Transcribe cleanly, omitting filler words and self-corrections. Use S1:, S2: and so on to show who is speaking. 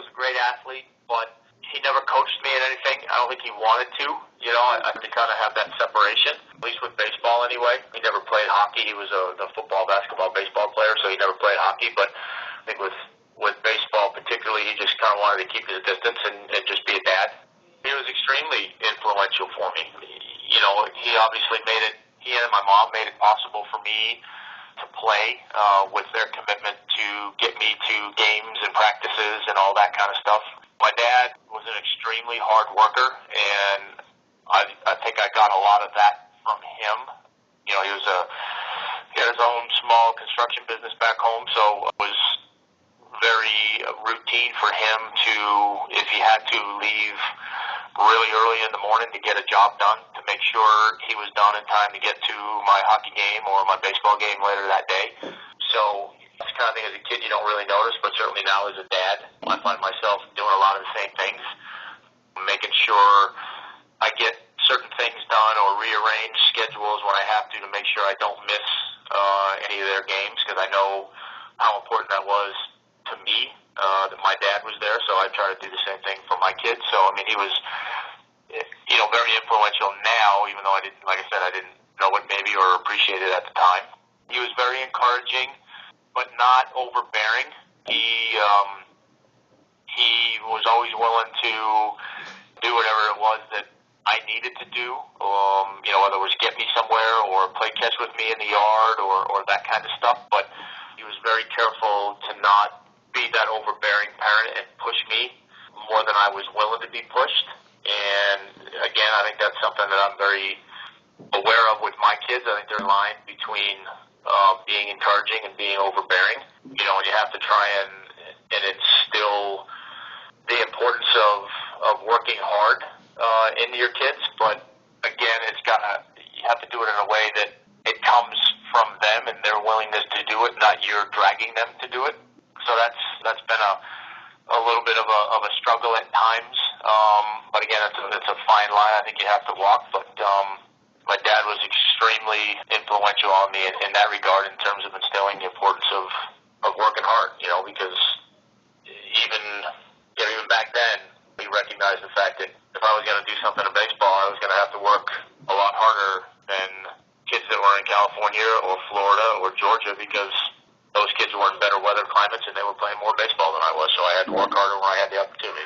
S1: was a great athlete, but he never coached me at anything. I don't think he wanted to. I had to kind of have that separation, at least with baseball anyway. He never played hockey. He was a football, basketball, baseball player, so he never played hockey. But I think with baseball particularly, he just kind of wanted to keep his distance and just be a dad. He was extremely influential for me. He obviously he and my mom made it possible for me to play with their commitment to get me to games and practices and all that kind of stuff. My dad was an extremely hard worker, and I think I got a lot of that from him. He had his own small construction business back home, so it was very routine for him to, if he had to leave really early in the morning to get a job done, to make sure he was done in time to get to my hockey game or my baseball game later that day. So it's the kind of thing as a kid you don't really notice, but certainly now as a dad, I find myself doing a lot of the same things, making sure I get certain things done or rearrange schedules when I have to make sure I don't miss any of their games, because I know how important that was to me, that my dad was there, so I try to do the same thing for my kids. So, he was, very influential now, even though I didn't know it maybe or appreciate it at the time. He was very encouraging, but not overbearing. He was always willing to do whatever it was that I needed to do, whether it was get me somewhere or play catch with me in the yard or that kind of stuff, but he was very careful to not be that overbearing parent and push me more than I was willing to be pushed. And again, I think that's something that I'm very aware of with my kids. I think there's a line between being encouraging and being overbearing. And you have to try and instill the importance of working hard into your kids. But again, you have to do it in a way that it comes from them and their willingness to do it, not you're dragging them to do it. So that's been a little bit of a struggle at times. But again, it's a fine line I think you have to walk. But my dad was extremely influential on me in that regard, in terms of instilling the importance of working hard. Because even back then, we recognized the fact that if I was going to do something in baseball, I was going to have to work a lot harder than kids that were in California or Florida or Georgia, because those kids were in better weather climates and they were playing more baseball than I was, so I had to work harder when I had the opportunity.